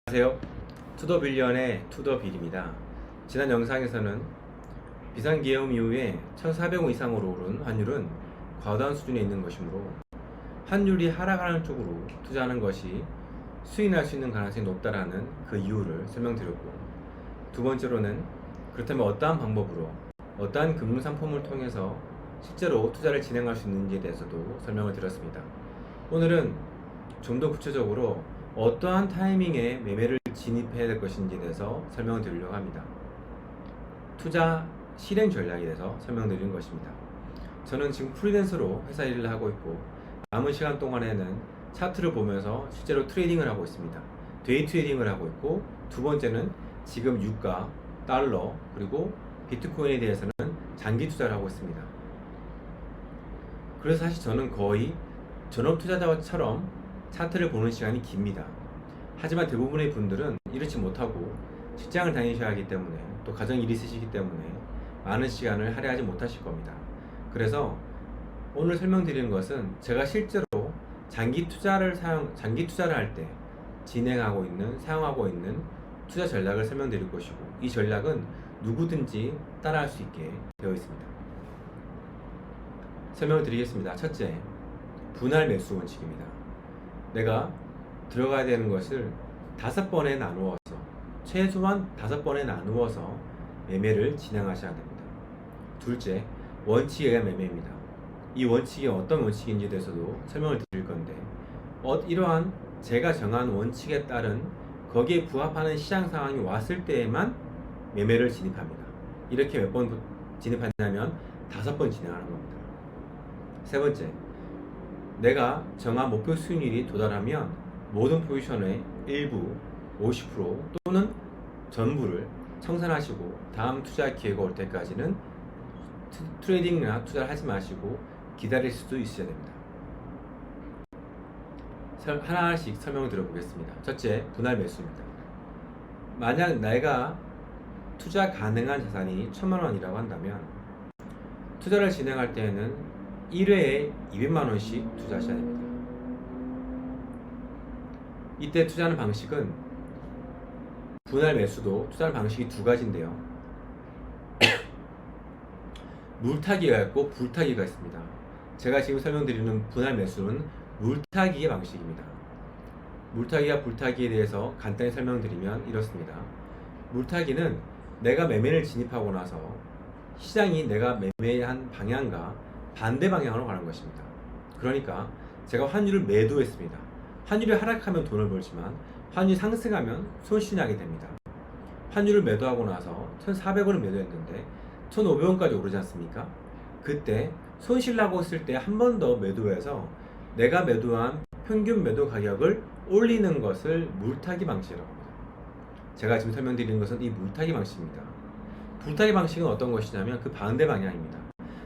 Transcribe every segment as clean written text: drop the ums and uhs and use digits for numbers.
안녕하세요. 투더빌리언의 투더빌입니다. 지난 영상에서는 비상계엄 이후에 1,400원 이상으로 오른 환율은 과도한 수준에 있는 것이므로 환율이 하락하는 쪽으로 투자하는 것이 수익 날 수 있는 가능성이 높다라는 그 이유를 설명드렸고, 두 번째로는 그렇다면 어떠한 방법으로 어떠한 금융상품을 통해서 실제로 투자를 진행할 수 있는지에 대해서도 설명을 드렸습니다. 오늘은 좀 더 구체적으로 어떠한 타이밍에 매매를 진입해야 될 것인지에 대해서 설명을 드리려고 합니다. 투자 실행 전략에 대해서 설명드리는 것입니다. 저는 지금 프리랜서로 회사 일을 하고 있고, 남은 시간 동안에는 차트를 보면서 실제로 트레이딩을 하고 있습니다. 데이 트레이딩을 하고 있고, 두 번째는 지금 유가, 달러, 그리고 비트코인에 대해서는 장기 투자를 하고 있습니다. 그래서 사실 저는 거의 전업 투자자처럼 차트를 보는 시간이 깁니다. 하지만 대부분의 분들은 이렇지 못하고 직장을 다니셔야 하기 때문에, 또 가정일이 있으시기 때문에 많은 시간을 할애하지 못하실 겁니다. 그래서 오늘 설명드리는 것은 제가 실제로 장기 투자를 할 때 사용하고 있는 투자 전략을 설명드릴 것이고, 이 전략은 누구든지 따라할 수 있게 되어 있습니다. 설명을 드리겠습니다. 첫째, 분할 매수 원칙입니다. 내가 들어가야 되는 것을 5번에 나누어서, 최소한 5번에 나누어서 매매를 진행하셔야 됩니다. 둘째, 원칙에 의한 매매입니다. 이 원칙이 어떤 원칙인지에 대해서도 설명을 드릴 건데, 이러한 제가 정한 원칙에 따른 거기에 부합하는 시장 상황이 왔을 때에만 매매를 진입합니다. 이렇게 몇 번 진입하냐면 5번 진행하는 겁니다. 세 번째, 내가 정한 목표 수익률이 도달하면 모든 포지션의 일부 50% 또는 전부를 청산하시고 다음 투자 기회가 올 때까지는 트레이딩이나 투자를 하지 마시고 기다릴 수도 있어야 됩니다. 하나씩 설명을 드려보겠습니다. 첫째, 분할 매수입니다. 만약 내가 투자 가능한 자산이 1,000만 원이라고 한다면, 투자를 진행할 때에는 1회에 200만 원씩 투자하셔야 됩니다. 이때 투자하는 방식은, 분할 매수도 투자하는 방식이 두 가지인데요. 물타기가 있고 불타기가 있습니다. 제가 지금 설명드리는 분할 매수는 물타기의 방식입니다. 물타기와 불타기에 대해서 간단히 설명드리면 이렇습니다. 물타기는 내가 매매를 진입하고 나서 시장이 내가 매매한 방향과 반대 방향으로 가는 것입니다. 그러니까 제가 환율을 매도했습니다. 환율이 하락하면 돈을 벌지만 환율이 상승하면 손실이 나게 됩니다. 환율을 매도하고 나서 1,400원을 매도했는데 1,500원까지 오르지 않습니까? 그때 손실 나고 있을 때 한 번 더 매도해서 내가 매도한 평균 매도 가격을 올리는 것을 물타기 방식이라고 합니다. 제가 지금 설명드리는 것은 이 물타기 방식입니다. 불타기 방식은 어떤 것이냐면 그 반대 방향입니다.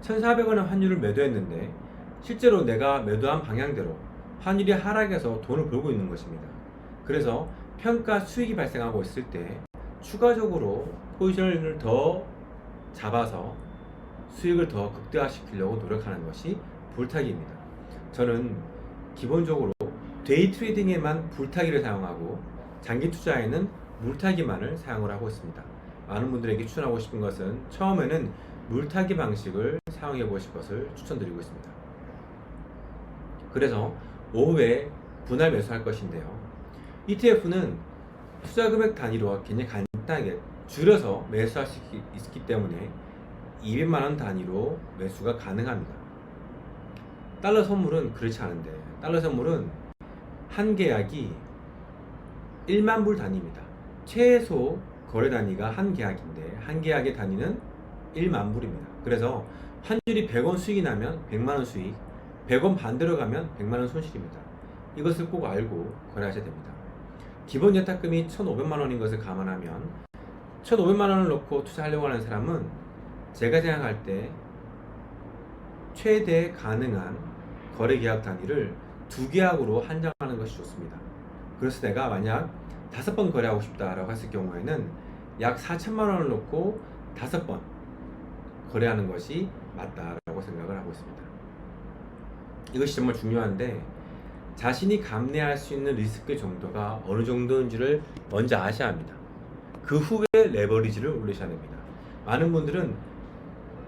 1,400원의 환율을 매도했는데 실제로 내가 매도한 방향대로 환율이 하락해서 돈을 벌고 있는 것입니다. 그래서 평가 수익이 발생하고 있을 때 추가적으로 포지션을 더 잡아서 수익을 더 극대화시키려고 노력하는 것이 불타기입니다. 저는 기본적으로 데이 트레이딩에만 불타기를 사용하고 장기 투자에는 물타기만을 사용을 하고 있습니다. 많은 분들에게 추천하고 싶은 것은 처음에는 물타기 방식을 사용해 보실 것을 추천드리고 있습니다. 그래서 오후에 분할 매수할 것인데요. ETF는 투자 금액 단위로 굉장히 간단하게 줄여서 매수할 수 있기 때문에 200만 원 단위로 매수가 가능합니다. 달러 선물은 그렇지 않은데, 달러 선물은 한 계약이 1만 불 단위입니다. 최소 거래 단위가 한 계약인데 한 계약의 단위는 1만 불입니다. 그래서 환율이 100원 수익이 나면 100만 원 수익, 100원 반대로 가면 100만 원 손실입니다. 이것을 꼭 알고 거래하셔야 됩니다. 기본 예탁금이 1,500만 원인 것을 감안하면 1,500만 원을 넣고 투자하려고 하는 사람은 제가 생각할 때 최대 가능한 거래 계약 단위를 2계약으로 한정하는 것이 좋습니다. 그래서 내가 만약 5번 거래하고 싶다라고 했을 경우에는 약 4천만 원을 넣고 5번 거래하는 것이 맞다라고 생각을 하고 있습니다. 이것이 정말 중요한데, 자신이 감내할 수 있는 리스크 정도가 어느 정도인지를 먼저 아셔야 합니다. 그 후에 레버리지를 올리셔야 됩니다. 많은 분들은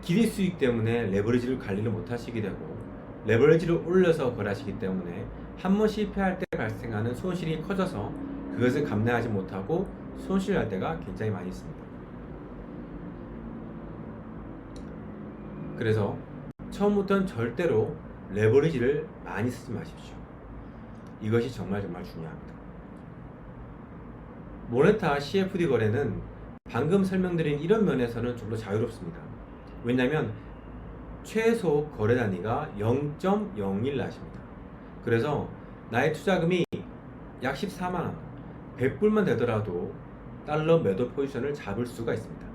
기대 수익 때문에 레버리지를 관리를 못 하시게 되고 레버리지를 올려서 거래하시기 때문에 한 번 실패할 때 발생하는 손실이 커져서 그것을 감내하지 못하고 손실을 할 때가 굉장히 많이 있습니다. 그래서 처음부터는 절대로 레버리지를 많이 쓰지 마십시오. 이것이 정말 중요합니다. 모네타 CFD 거래는 방금 설명드린 이런 면에서는 좀 더 자유롭습니다. 왜냐하면 최소 거래 단위가 0.01 낫입니다. 그래서 나의 투자금이 약 14만원, 100불만 되더라도 달러 매도 포지션을 잡을 수가 있습니다.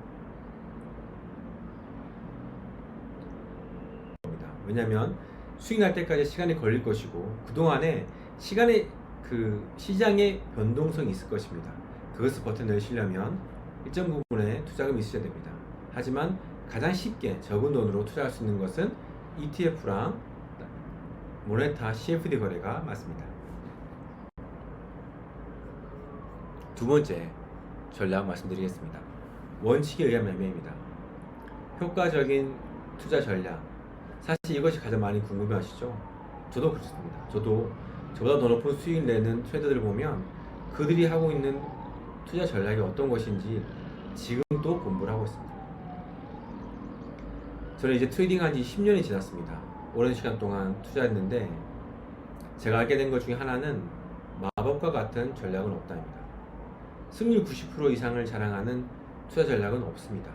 왜냐하면 수익 날 때까지 시간이 걸릴 것이고 그동안에 시장의 변동성이 있을 것입니다. 그것을 버텨내시려면 일정 부분의 투자금이 있어야 됩니다. 하지만 가장 쉽게 적은 돈으로 투자할 수 있는 것은 ETF랑 모네타 CFD 거래가 맞습니다. 두 번째 전략 말씀드리겠습니다. 원칙에 의한 매매입니다. 효과적인 투자 전략, 사실 이것이 가장 많이 궁금해하시죠? 저도 그렇습니다. 저도 저보다 더 높은 수익을 내는 트레이더들을 보면 그들이 하고 있는 투자 전략이 어떤 것인지 지금도 공부를 하고 있습니다. 저는 이제 트레이딩 한 지 10년이 지났습니다. 오랜 시간 동안 투자했는데 제가 알게 된 것 중에 하나는 마법과 같은 전략은 없다입니다. 승률 90% 이상을 자랑하는 투자 전략은 없습니다.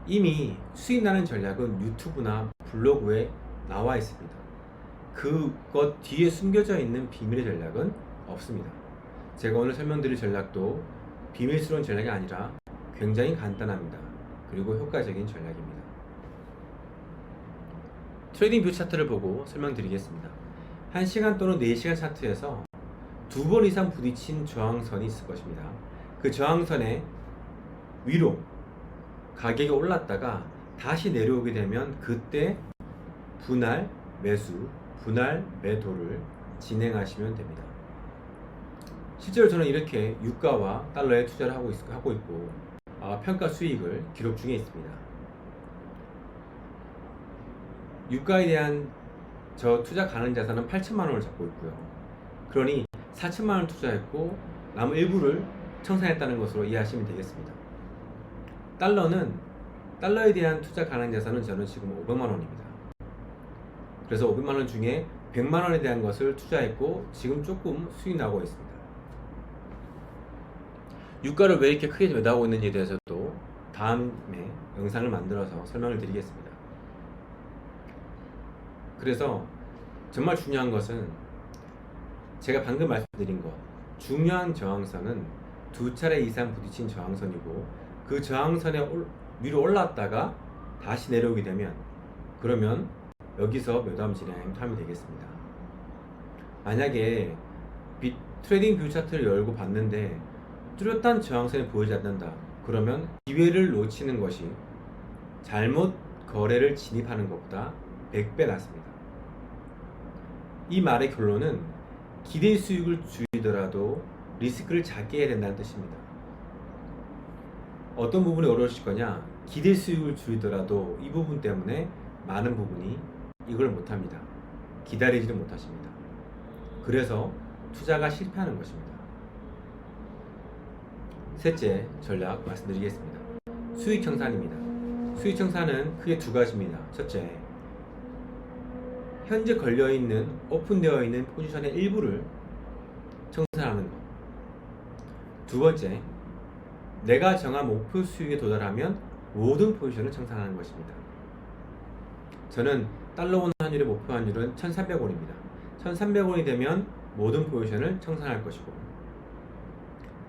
이미 수익 나는 전략은 유튜브나 블로그에 나와 있습니다. 그것 뒤에 숨겨져 있는 비밀의 전략은 없습니다. 제가 오늘 설명드릴 전략도 비밀스러운 전략이 아니라 굉장히 간단합니다. 그리고 효과적인 전략입니다. 트레이딩 뷰 차트를 보고 설명드리겠습니다. 1시간 또는 4시간 차트에서 2번 이상 부딪힌 저항선이 있을 것입니다. 그 저항선의 위로 가격이 올랐다가 다시 내려오게 되면 그때 분할 매수, 분할 매도를 진행하시면 됩니다. 실제로 저는 이렇게 유가와 달러에 투자를 하고 있고 평가 수익을 기록 중에 있습니다. 유가에 대한 저 투자 가능 자산은 8천만 원을 잡고 있고요. 그러니 4천만 원 투자했고 남은 일부를 청산했다는 것으로 이해하시면 되겠습니다. 달러에 대한 투자 가능 자산은 저는 지금 500만 원입니다. 그래서 500만 원 중에 100만 원에 대한 것을 투자했고 지금 조금 수익 나고 있습니다. 유가를 왜 이렇게 크게 매도하고 있는지에 대해서도 다음에 영상을 만들어서 설명을 드리겠습니다. 그래서 정말 중요한 것은 제가 방금 말씀드린 것, 중요한 저항선은 2차례 이상 부딪힌 저항선이고 그 저항선에 위로 올랐다가 다시 내려오게 되면 그러면 여기서 매도함 진행하면 되겠습니다. 만약에 트레이딩 뷰 차트를 열고 봤는데 뚜렷한 저항선이 보이지 않는다. 그러면 기회를 놓치는 것이 잘못 거래를 진입하는 것보다 100배 낫습니다. 이 말의 결론은 기대 수익을 줄이더라도 리스크를 작게 해야 된다는 뜻입니다. 어떤 부분이 어려우실 거냐? 기대 수익을 줄이더라도 이 부분 때문에 많은 부분이 이걸 못합니다. 기다리지도 못하십니다. 그래서 투자가 실패하는 것입니다. 셋째 전략 말씀드리겠습니다. 수익 청산입니다. 수익 청산은 크게 두 가지입니다. 첫째, 현재 걸려있는 오픈되어 있는 포지션의 일부를 청산하는 것. 두 번째, 내가 정한 목표 수익에 도달하면 모든 포지션을 청산하는 것입니다. 저는 달러원 환율의 목표 환율은 1,300원입니다. 1,300원이 되면 모든 포지션을 청산할 것이고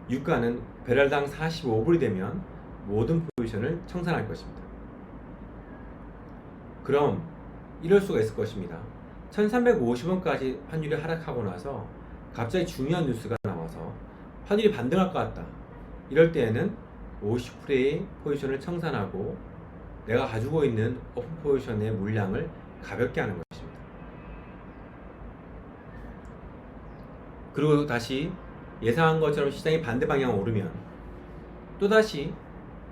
유가는 배럴당 45불이 되면 모든 포지션을 청산할 것입니다. 그럼 이럴 수가 있을 것입니다. 1350원까지 환율이 하락하고 나서 갑자기 중요한 뉴스가 나와서 환율이 반등할 것 같다. 이럴 때에는 50%의 포지션을 청산하고 내가 가지고 있는 오픈 포지션의 물량을 가볍게 하는 것입니다. 그리고 다시 예상한 것처럼 시장이 반대 방향으로 오르면 또다시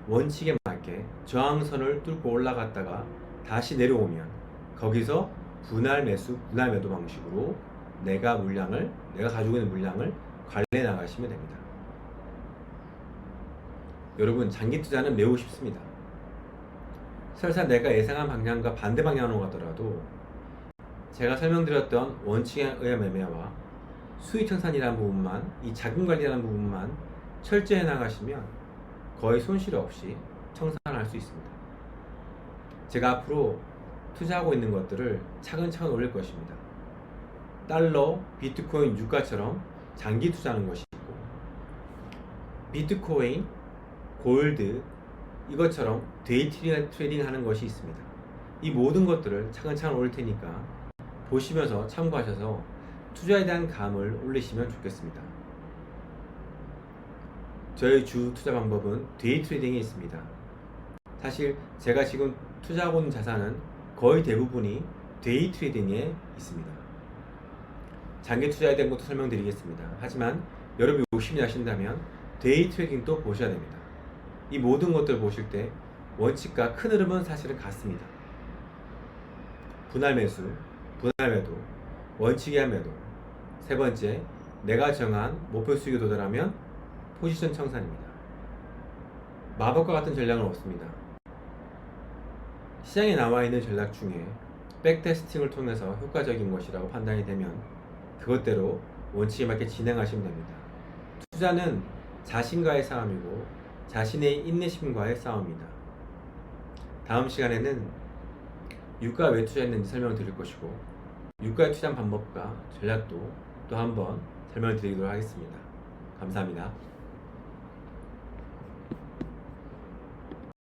원칙에 맞게 저항선을 뚫고 올라갔다가 다시 내려오면 거기서 분할 매수, 분할 매도 방식으로 내가 가지고 있는 물량을 관리해 나가시면 됩니다. 여러분, 장기 투자는 매우 쉽습니다. 설사 내가 예상한 방향과 반대 방향으로 가더라도 제가 설명드렸던 원칙에 의한 매매와 수익 청산이라는 부분만, 이 자금 관리라는 부분만 철저히 나가시면 거의 손실 없이 청산할 수 있습니다. 제가 앞으로 투자하고 있는 것들을 차근차근 올릴 것입니다. 달러, 비트코인, 유가처럼 장기 투자하는 것이 있고, 비트코인, 골드 이것처럼 데이 트레이딩 하는 것이 있습니다. 이 모든 것들을 차근차근 올릴 테니까 보시면서 참고하셔서 투자에 대한 감을 올리시면 좋겠습니다. 저희 주 투자 방법은 데이 트레이딩에 있습니다. 사실 제가 지금 투자하고 있는 자산은 거의 대부분이 데이 트레이딩에 있습니다. 장기 투자에 대한 것도 설명드리겠습니다. 하지만 여러분이 욕심이 나신다면 데이 트레이딩도 보셔야 됩니다. 이 모든 것들을 보실 때 원칙과 큰 흐름은 사실은 같습니다. 분할 매수, 분할 매도, 원칙에 의한 매도. 세 번째, 내가 정한 목표 수익에 도달하면 포지션 청산입니다. 마법과 같은 전략은 없습니다. 시장에 나와 있는 전략 중에 백테스팅을 통해서 효과적인 것이라고 판단이 되면 그것대로 원칙에 맞게 진행하시면 됩니다. 투자는 자신과의 싸움이고 자신의 인내심과의 싸움입니다. 다음 시간에는 유가 왜 투자했는지 설명드릴 것이고, 유가에 투자한 방법과 전략도 또 한번 설명드리도록 하겠습니다. 감사합니다.